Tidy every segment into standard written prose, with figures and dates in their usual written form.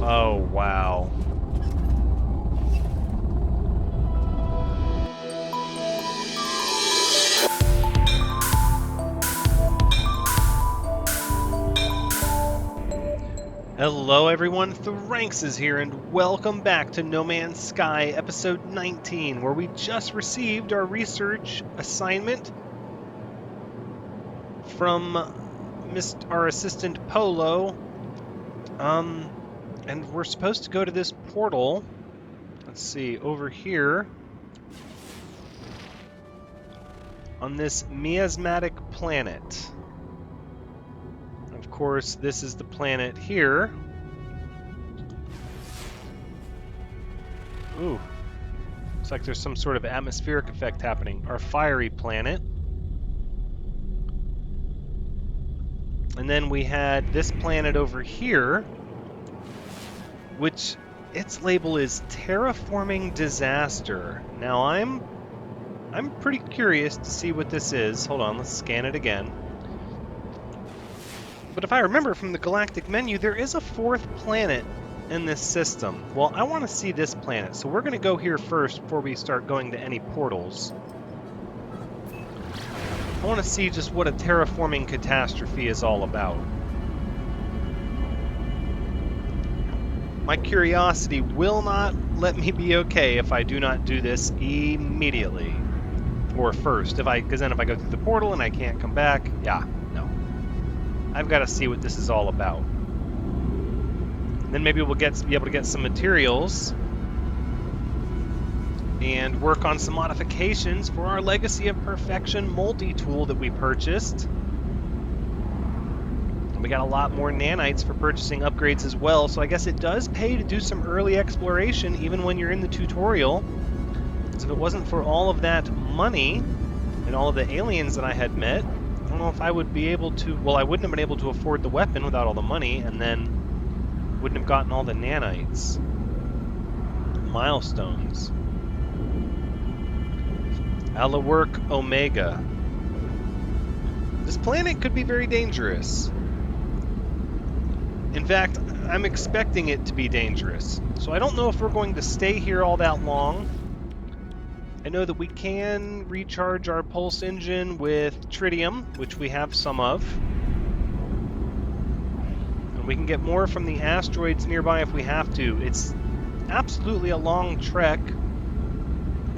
Oh, wow. Hello everyone, Thranxes here, and welcome back to No Man's Sky, episode 19, where we just received our research assignment from our assistant Polo, and we're supposed to go to this portal, let's see, over here, on this miasmatic planet. Of course, this is the planet here. Ooh. Looks like there's some sort of atmospheric effect happening. Our fiery planet. And then we had this planet over here, which its label is Terraforming Disaster. Now I'm pretty curious to see what this is. Hold on, let's scan it again. But if I remember from the galactic menu, there is a fourth planet in this system. Well, I want to see this planet, so we're going to go here first before we start going to any portals. I want to see just what a terraforming catastrophe is all about. My curiosity will not let me be okay if I do not do this immediately. Or first, because then if I go through the portal and I can't come back, yeah, no. I've got to see what this is all about. Then maybe we'll be able to get some materials and work on some modifications for our Legacy of Perfection multi-tool that we purchased. We got a lot more nanites for purchasing upgrades as well, so I guess it does pay to do some early exploration even when you're in the tutorial. Because if it wasn't for all of that money and all of the aliens that I had met, I don't know if I would be able to... Well, I wouldn't have been able to afford the weapon without all the money, and then wouldn't have gotten all the nanites. Milestones. Alawork Omega. This planet could be very dangerous. In fact, I'm expecting it to be dangerous. So I don't know if we're going to stay here all that long. I know that we can recharge our pulse engine with tritium, which we have some of. And we can get more from the asteroids nearby if we have to. It's absolutely a long trek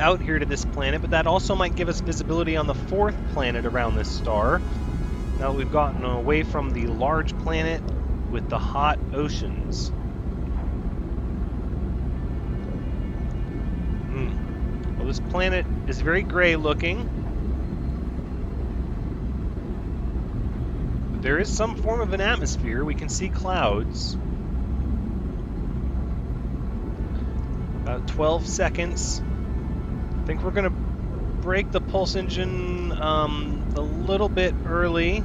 out here to this planet, but that also might give us visibility on the fourth planet around this star. Now that we've gotten away from the large planet with the hot oceans. Well, this planet is very gray looking. But there is some form of an atmosphere. We can see clouds. About 12 seconds. I think we're going to break the pulse engine a little bit early.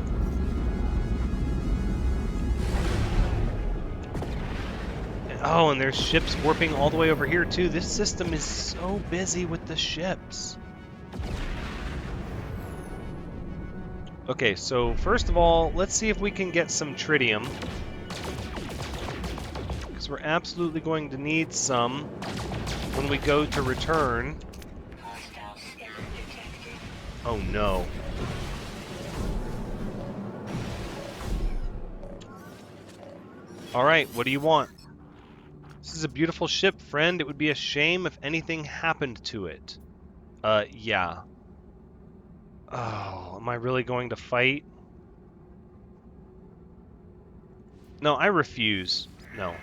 Oh, and there's ships warping all the way over here, too. This system is so busy with the ships. Okay, so first of all, let's see if we can get some tritium. Because we're absolutely going to need some when we go to return. Oh, no. Alright, what do you want? This is a beautiful ship, friend. It would be a shame if anything happened to it. Yeah. Oh, am I really going to fight? No, I refuse. No.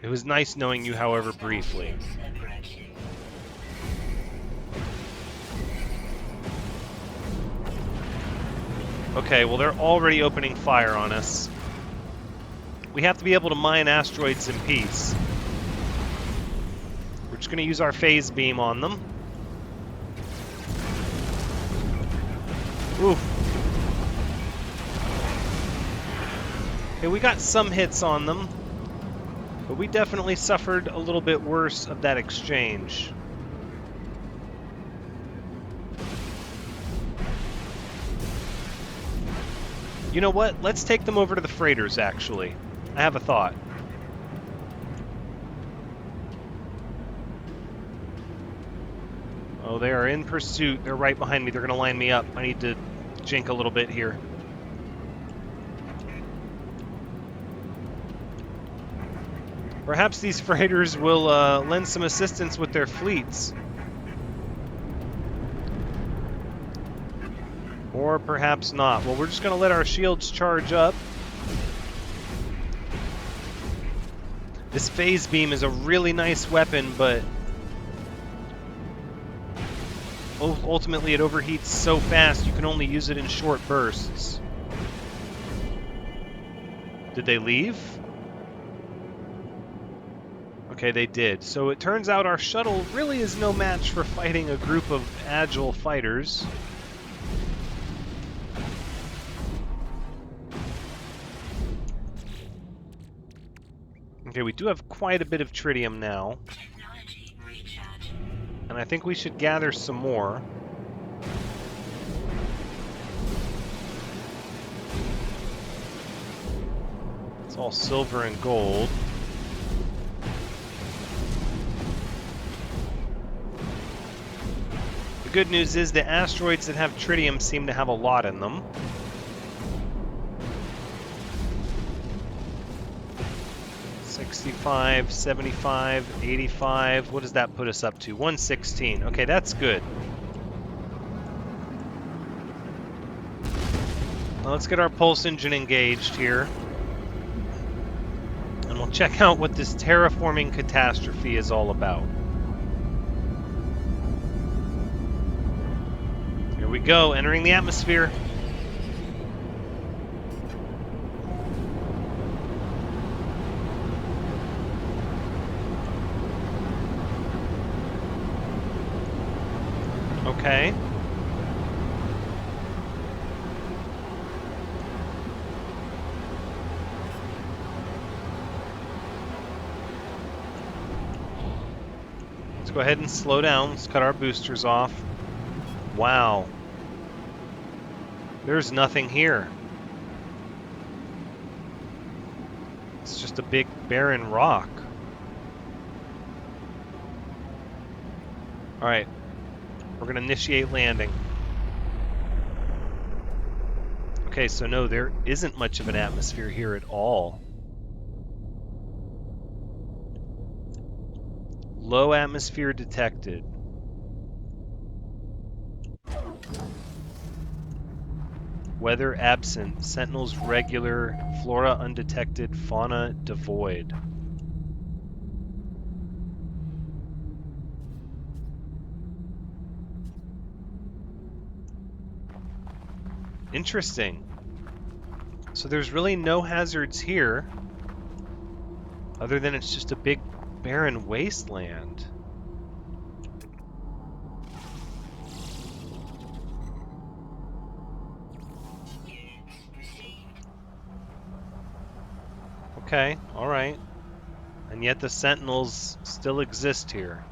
It was nice knowing you, however, briefly. Okay, well, they're already opening fire on us. We have to be able to mine asteroids in peace. We're just going to use our phase beam on them. Oof. Okay, we got some hits on them, but we definitely suffered a little bit worse of that exchange. You know what? Let's take them over to the freighters, actually. I have a thought. Oh, they are in pursuit. They're right behind me. They're going to line me up. I need to jink a little bit here. Perhaps these freighters will lend some assistance with their fleets. Or perhaps not. Well, we're just going to let our shields charge up. This phase beam is a really nice weapon, but ultimately it overheats so fast you can only use it in short bursts. Did they leave? Okay, they did. So it turns out our shuttle really is no match for fighting a group of agile fighters. Okay, we do have quite a bit of tritium now. And I think we should gather some more. It's all silver and gold. The good news is the asteroids that have tritium seem to have a lot in them. $65, $75, $85. What does that put us up to? $116. Okay, that's good. Well, let's get our pulse engine engaged here. And we'll check out what this terraforming catastrophe is all about. Here we go, entering the atmosphere. Okay. Let's go ahead and slow down. Let's cut our boosters off. Wow. There's nothing here. It's just a big barren rock. All right. We're going to initiate landing. Okay, so no, there isn't much of an atmosphere here at all. Low atmosphere detected. Weather absent. Sentinels regular. Flora undetected. Fauna devoid. Interesting. So there's really no hazards here, other than it's just a big barren wasteland. Okay, alright. And yet the Sentinels still exist here.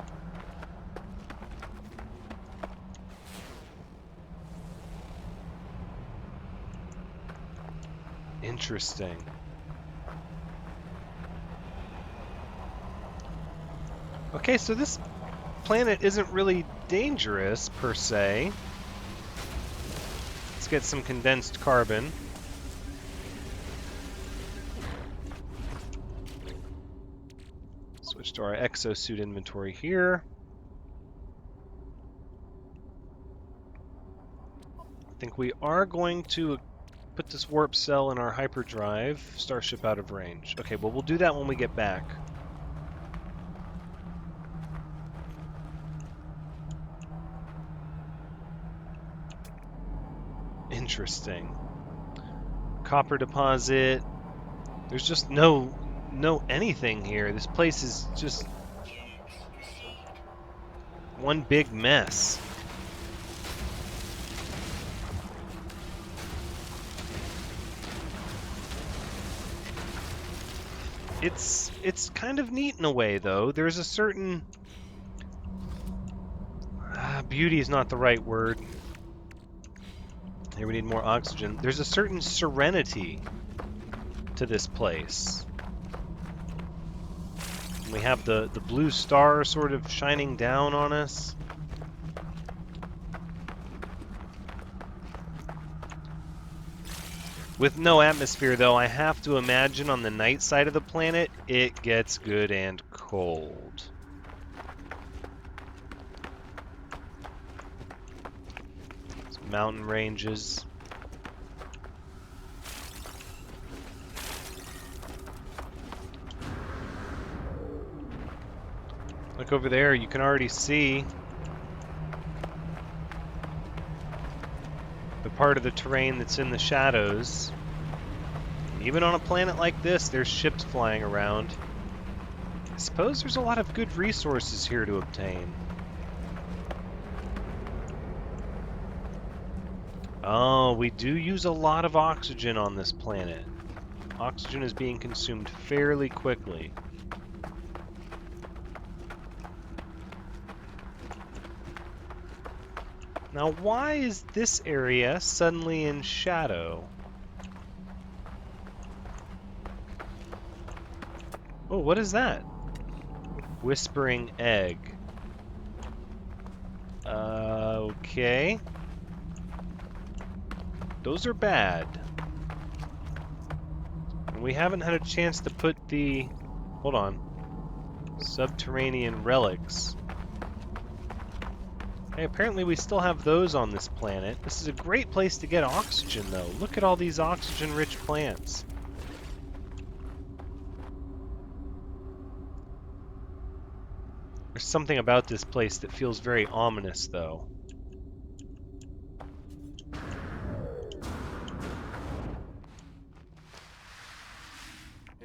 Interesting. Okay, so this planet isn't really dangerous, per se. Let's get some condensed carbon. Switch to our exosuit inventory here. I think we are going to put this warp cell in our hyperdrive. Starship out of range. Okay, well, we'll do that when we get back. Interesting. Copper deposit. There's just no anything here. This place is just one big mess. It's kind of neat in a way, though. There's a certain beauty is not the right word. Here we need more oxygen. There's a certain serenity to this place. We have the blue star sort of shining down on us. With no atmosphere, though, I have to imagine on the night side of the planet, it gets good and cold. Some mountain ranges. Look over there, you can already see the part of the terrain that's in the shadows. Even on a planet like this, there's ships flying around. I suppose there's a lot of good resources here to obtain. Oh, we do use a lot of oxygen on this planet. Oxygen is being consumed fairly quickly. Now, why is this area suddenly in shadow? Oh, what is that? Whispering egg. Okay. Those are bad. And we haven't had a chance to put the... Hold on. Subterranean relics. Hey, apparently we still have those on this planet. This is a great place to get oxygen, though. Look at all these oxygen-rich plants. There's something about this place that feels very ominous, though.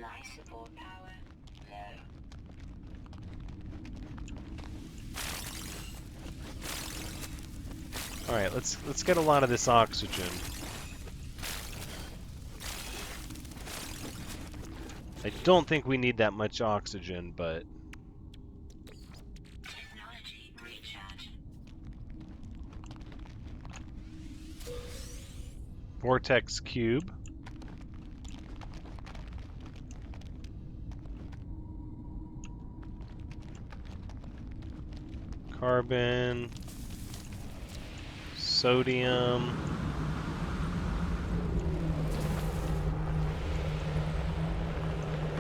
Life support power low. All right, let's get a lot of this oxygen. I don't think we need that much oxygen, but Technology recharge. vortex cube. Carbon. Sodium.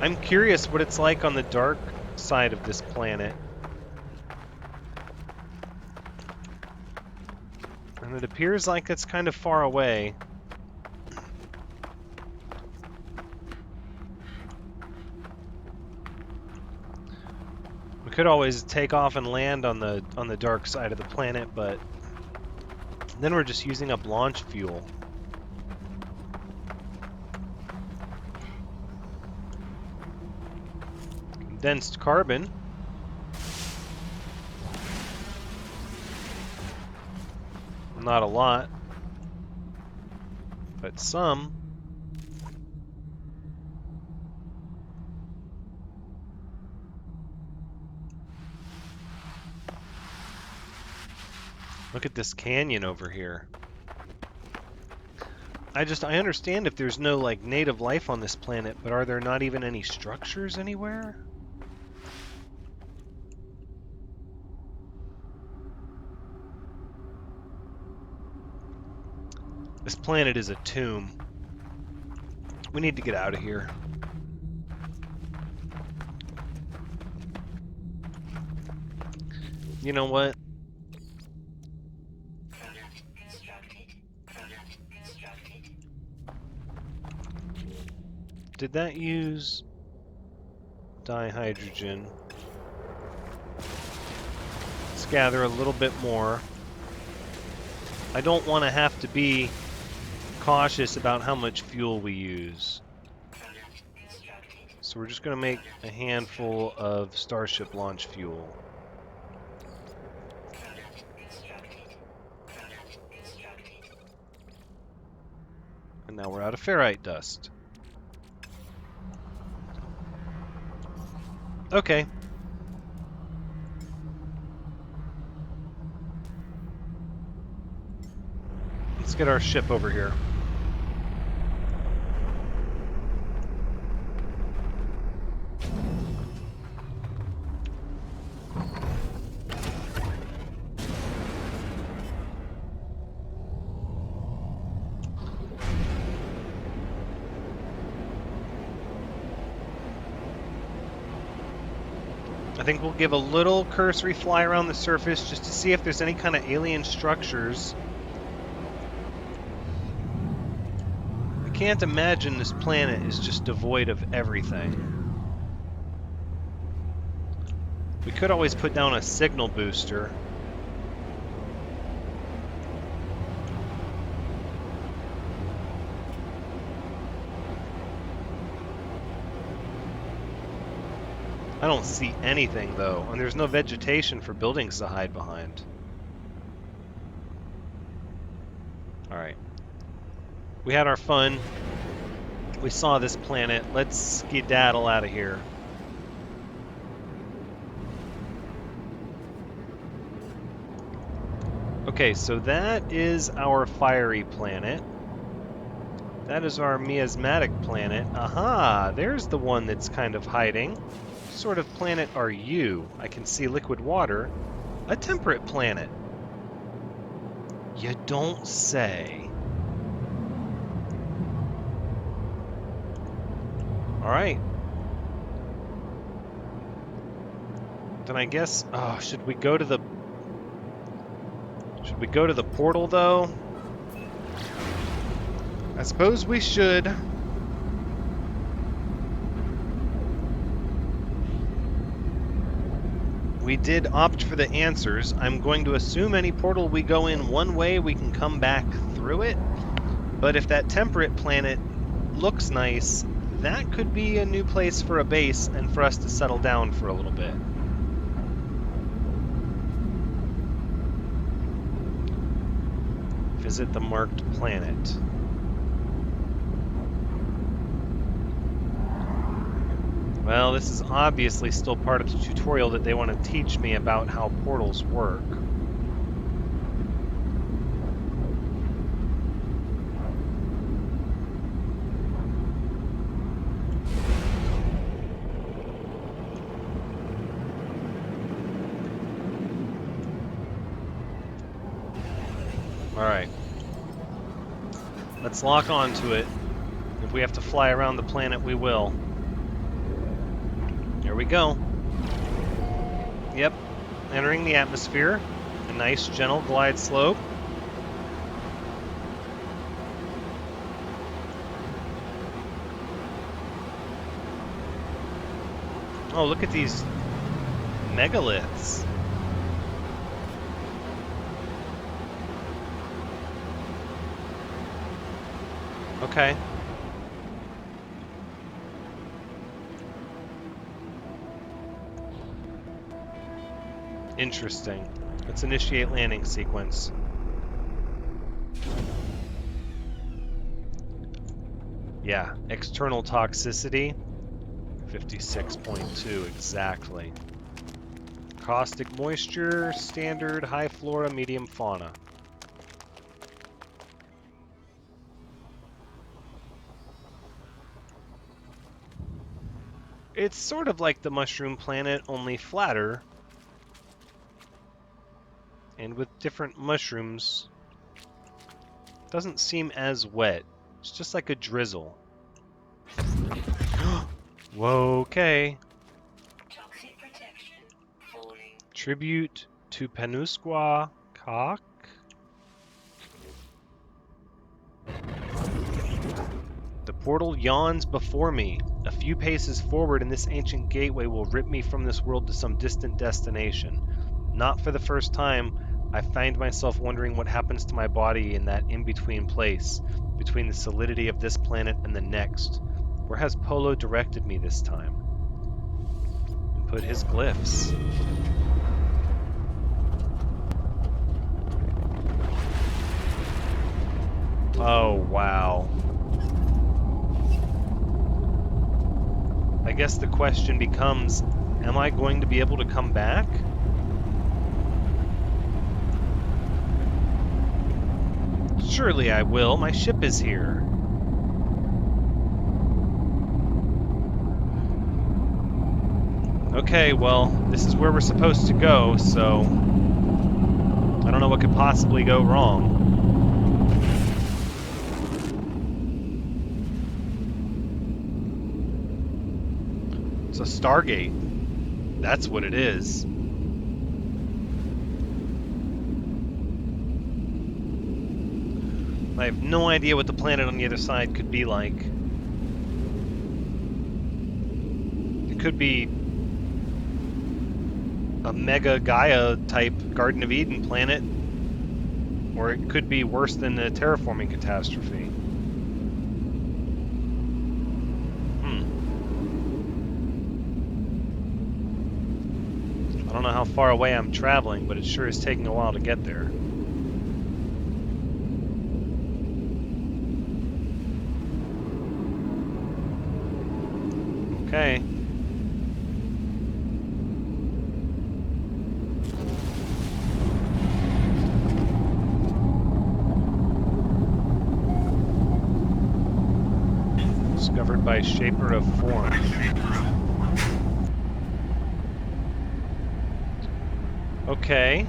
I'm curious what it's like on the dark side of this planet. And it appears like it's kind of far away. We could always take off and land on the dark side of the planet, but then we're just using up launch fuel. Condensed carbon. Not a lot, but some. Look at this canyon over here. I understand if there's no, like, native life on this planet, but are there not even any structures anywhere? This planet is a tomb. We need to get out of here. You know what? Product constructed. Product constructed. Did that use dihydrogen? Let's gather a little bit more. I don't want to have to be cautious about how much fuel we use. Product constructed. So we're just going to make a handful of Starship launch fuel. Product constructed. Product constructed. And now we're out of ferrite dust. Okay. Let's get our ship over here. I think we'll give a little cursory fly around the surface just to see if there's any kind of alien structures. I can't imagine this planet is just devoid of everything. We could always put down a signal booster. I don't see anything, though, and there's no vegetation for buildings to hide behind. Alright. We had our fun. We saw this planet. Let's skedaddle out of here. Okay, so that is our fiery planet. That is our miasmatic planet. Aha! There's the one that's kind of hiding. What sort of planet are you? I can see liquid water. A temperate planet. You don't say. Alright. Then I guess... Oh, should we go to the... Should we go to the portal, though? I suppose we should. We did opt for the answers. I'm going to assume any portal we go in one way, we can come back through it. But if that temperate planet looks nice, that could be a new place for a base and for us to settle down for a little bit. Visit the marked planet. Well, this is obviously still part of the tutorial that they want to teach me about how portals work. Alright. Let's lock onto it. If we have to fly around the planet, we will. Here we go. Yep, entering the atmosphere. A nice, gentle glide slope. Oh, look at these megaliths. Okay. Interesting. Let's initiate landing sequence. Yeah, external toxicity. 56.2 exactly. Caustic moisture, standard, high flora, medium fauna. It's sort of like the mushroom planet, only flatter. And with different mushrooms. Doesn't seem as wet. It's just like a drizzle. Whoa, okay. Toxic protection falling. Tribute to Penusqua Cock. The portal yawns before me. A few paces forward and this ancient gateway will rip me from this world to some distant destination. Not for the first time, I find myself wondering what happens to my body in that in-between place, between the solidity of this planet and the next. Where has Polo directed me this time? And put his glyphs. Oh, wow. I guess the question becomes, am I going to be able to come back? Surely I will. My ship is here. Okay, well, this is where we're supposed to go, so I don't know what could possibly go wrong. It's a stargate. That's what it is. I have no idea what the planet on the other side could be like. It could be a mega Gaia type Garden of Eden planet, or it could be worse than a terraforming catastrophe. I don't know how far away I'm traveling, but it sure is taking a while to get there. Okay. Discovered by Shaper of Form. Okay.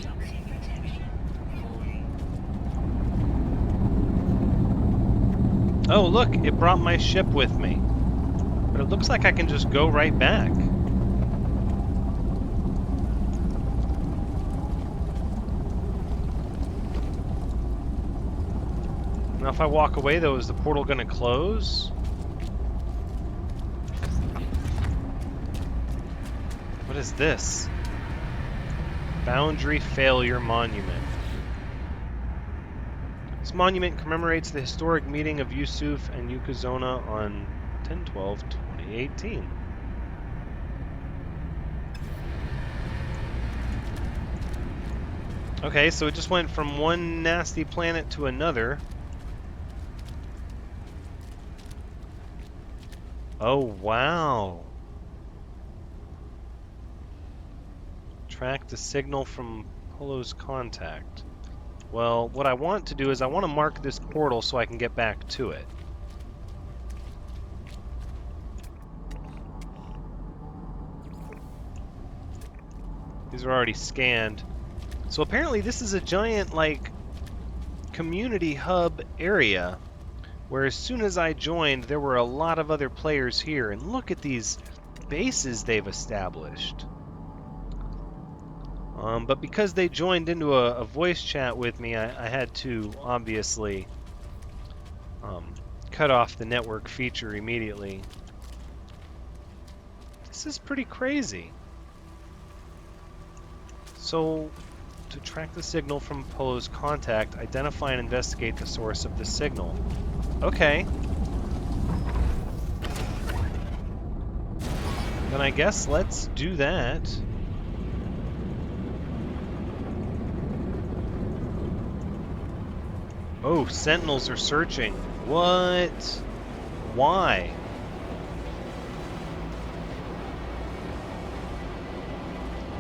Toxic protection. Falling. Oh, look, it brought my ship with me. But it looks like I can just go right back. Now, if I walk away, though, is the portal going to close? What is this? Boundary Failure Monument. This monument commemorates the historic meeting of Yusuf and Yokozuna on 10/12/2018. Okay, so it just went from one nasty planet to another. Oh, wow. Track the signal from Polo's contact. Well, what I want to do is I want to mark this portal so I can get back to it. These are already scanned. So apparently this is a giant, like, community hub area where as soon as I joined, there were a lot of other players here. And look at these bases they've established. But because they joined into a voice chat with me, I had to obviously cut off the network feature immediately. This is pretty crazy. So, to track the signal from Polo's contact, identify and investigate the source of the signal. Okay. Then I guess let's do that. Oh, sentinels are searching. What? Why?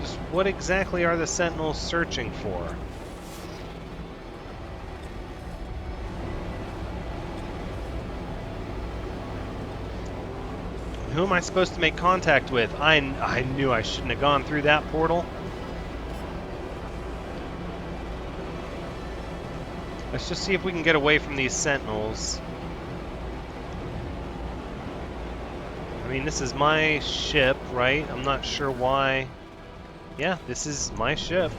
Just what exactly are the sentinels searching for? Who am I supposed to make contact with? I knew I shouldn't have gone through that portal. Let's just see if we can get away from these sentinels. I mean, this is my ship, right? I'm not sure why. Yeah, this is my ship.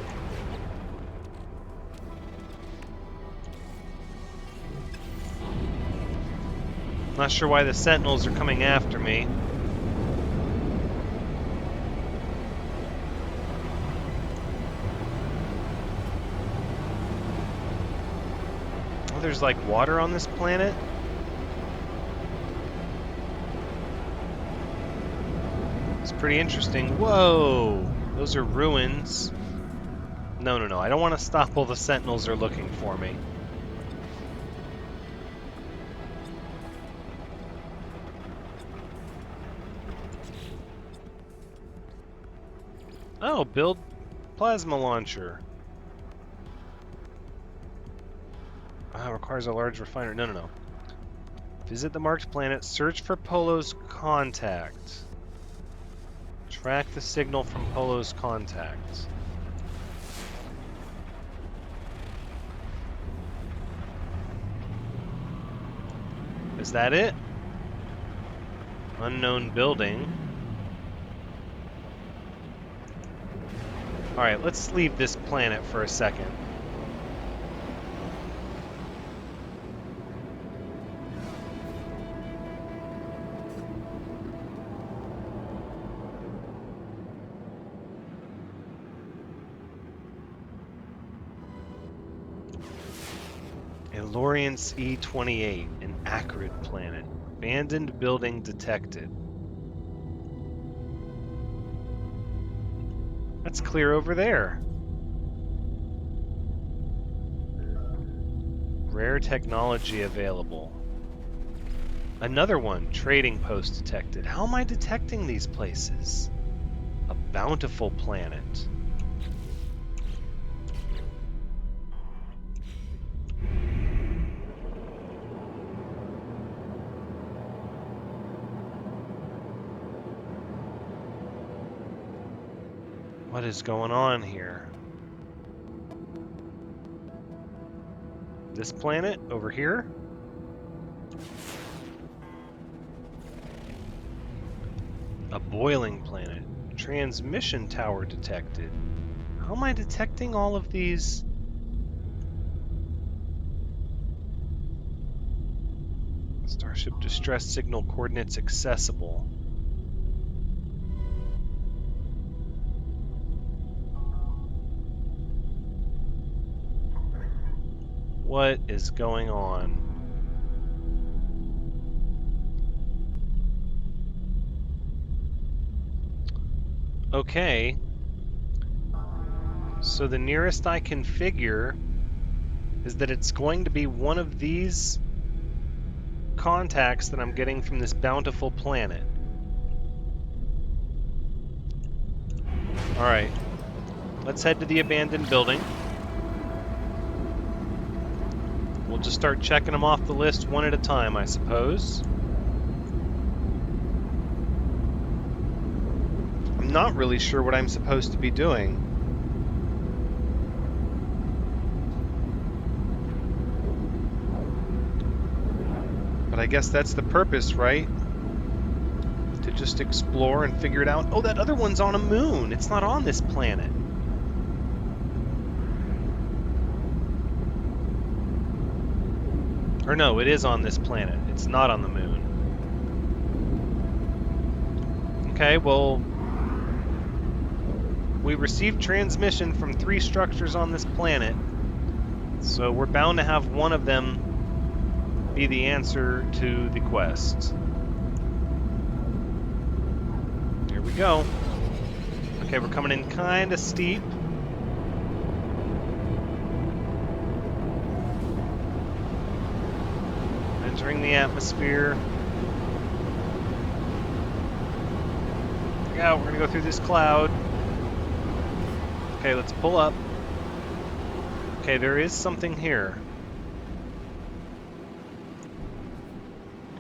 Not sure why the sentinels are coming after me. Oh, there's like water on this planet? It's pretty interesting. Whoa! Those are ruins. No, no, no. I don't want to stop while the sentinels are looking for me. Oh, build plasma launcher. Requires a large refiner. No, no, no. Visit the marked planet. Search for Polo's contact. Track the signal from Polo's contact. Is that it? Unknown building. Alright, let's leave this planet for a second. Lorience E28, an acrid planet. Abandoned building detected. That's clear over there. Rare technology available. Another one, trading post detected. How am I detecting these places? A bountiful planet. What is going on here? This planet over here? A boiling planet. Transmission tower detected. How am I detecting all of these? Starship distress signal coordinates accessible. What is going on? Okay. So the nearest I can figure is that it's going to be one of these contacts that I'm getting from this bountiful planet. Alright. Let's head to the abandoned building. We'll just start checking them off the list one at a time, I suppose. I'm not really sure what I'm supposed to be doing. But I guess that's the purpose, right? To just explore and figure it out. Oh, that other one's on a moon. It's not on this planet. Or no, it is on this planet. It's not on the moon. Okay, well, we received transmission from 3 structures on this planet, so we're bound to have one of them be the answer to the quest. Here we go. Okay, we're coming in kind of steep. Entering the atmosphere. Yeah, we're gonna go through this cloud. Okay, let's pull up. Okay, there is something here.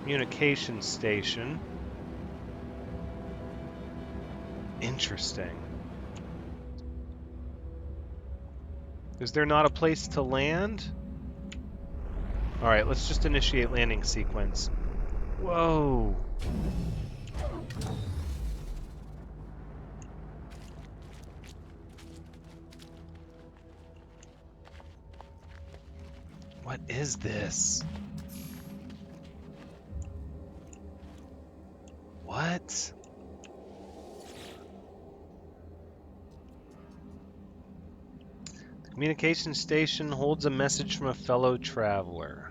Communication station. Interesting. Is there not a place to land? Alright, let's just initiate landing sequence. Whoa! What is this? What? The communication station holds a message from a fellow traveler.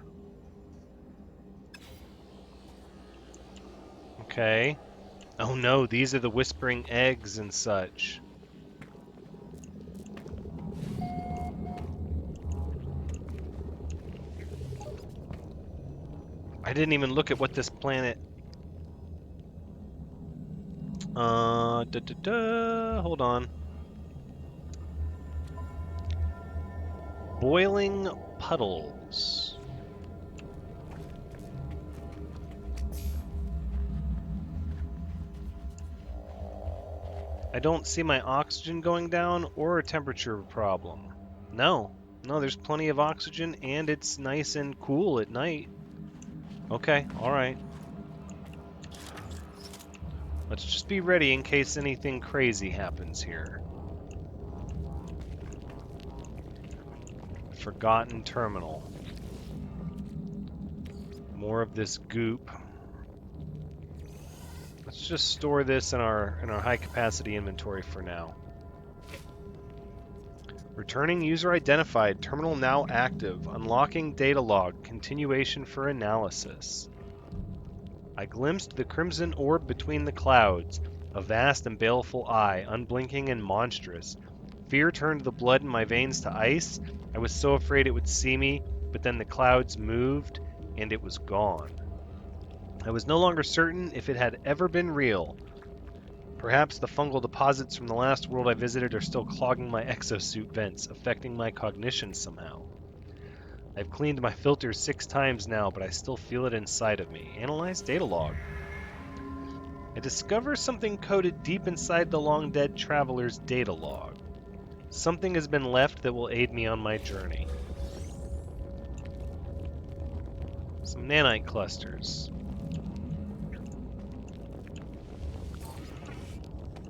Okay. Oh no, these are the whispering eggs and such. I didn't even look at what this planet... hold on. Boiling puddles. I don't see my oxygen going down or a temperature problem. No, there's plenty of oxygen and it's nice and cool at night. Okay, alright. Let's just be ready in case anything crazy happens here. Forgotten terminal. More of this goop. Let's just store this in our high capacity inventory for now. Returning user identified. Terminal now active. Unlocking data log. Continuation for analysis. I glimpsed the crimson orb between the clouds, a vast and baleful eye, unblinking and monstrous. Fear turned the blood in my veins to ice. I was so afraid it would see me, but then the clouds moved, and it was gone. I was no longer certain if it had ever been real. Perhaps the fungal deposits from the last world I visited are still clogging my exosuit vents, affecting my cognition somehow. I've cleaned my filters 6 times now, but I still feel it inside of me. Analyze data log. I discover something coded deep inside the long-dead traveler's data log. Something has been left that will aid me on my journey. Some nanite clusters.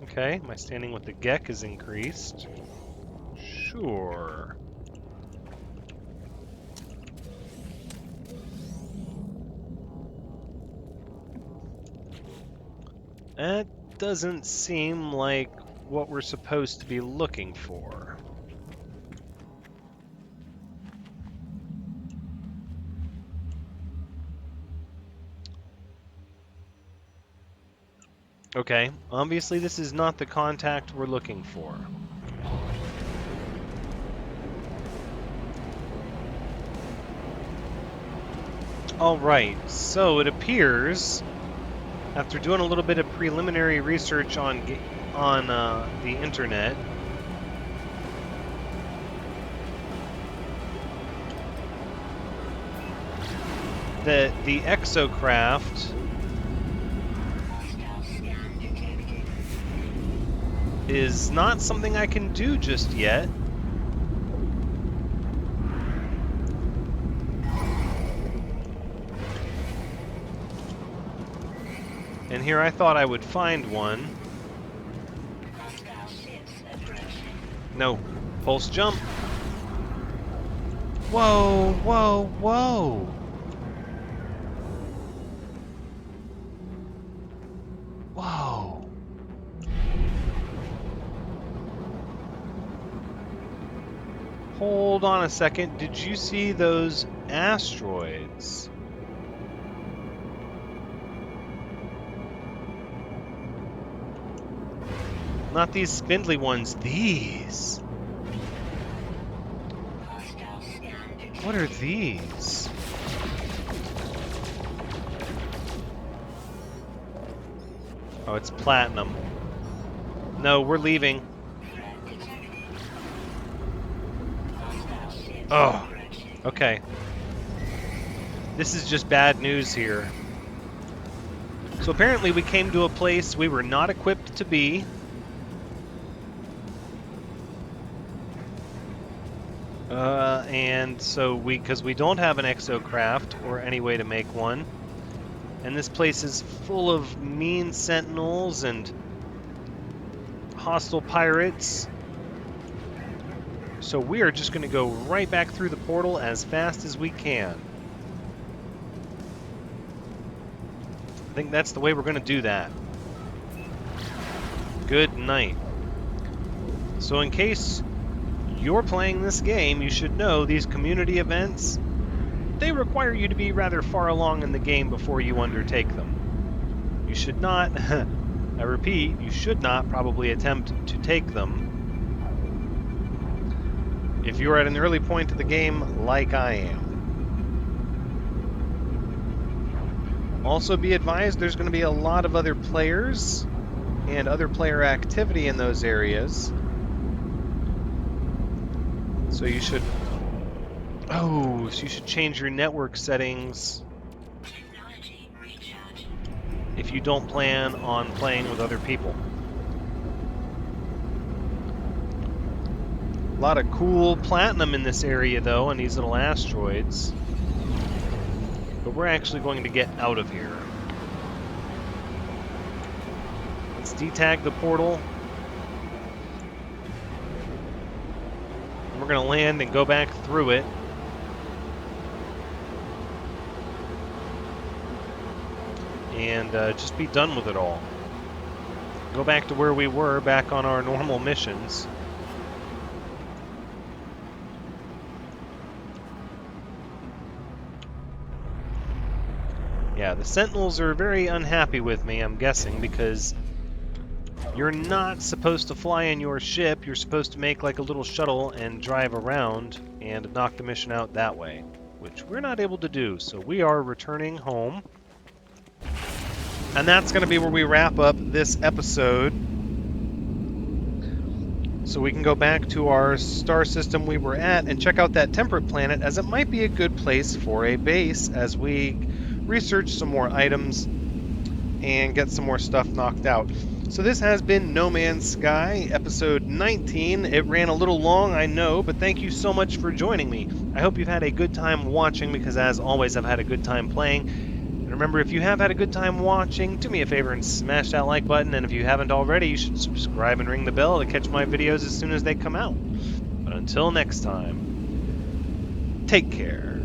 Okay, my standing with the Gek is increased. Sure. That doesn't seem like what we're supposed to be looking for. Okay, obviously this is not the contact we're looking for. Alright, so it appears, after doing a little bit of preliminary research on the internet, that the exocraft is not something I can do just yet. And here I thought I would find one. No. Pulse jump. Whoa, whoa, whoa. Whoa. Hold on a second. Did you see those asteroids? Not these spindly ones, these. What are these? Oh, it's platinum. No, we're leaving. Oh, okay. This is just bad news here. So apparently we came to a place we were not equipped to be. And so because we don't have an exocraft or any way to make one, and this place is full of mean sentinels and hostile pirates. So we are just going to go right back through the portal as fast as we can. I think that's the way we're going to do that. Good night. So in case you're playing this game, you should know these community events, they require you to be rather far along in the game before you undertake them. You should not, I repeat, you should not probably attempt to take them if you're at an early point of the game like I am. Also be advised there's going to be a lot of other players and other player activity in those areas. So you should... Oh, so you should change your network settings if you don't plan on playing with other people. A lot of cool platinum in this area, though, and these little asteroids. But we're actually going to get out of here. detag the portal. And we're going to land and go back through it. And just be done with it all. Go back to where we were, back on our normal missions. Yeah, the Sentinels are very unhappy with me, I'm guessing, because you're not supposed to fly in your ship. You're supposed to make like a little shuttle and drive around and knock the mission out that way, which we're not able to do. So we are returning home. And that's going to be where we wrap up this episode. So we can go back to our star system we were at and check out that temperate planet, as it might be a good place for a base as we research some more items and get some more stuff knocked out. So this has been No Man's Sky, episode 19. It ran a little long, I know, but thank you so much for joining me. I hope you've had a good time watching, because as always, I've had a good time playing. And remember, if you have had a good time watching, do me a favor and smash that like button, and if you haven't already, you should subscribe and ring the bell to catch my videos as soon as they come out. But until next time, take care.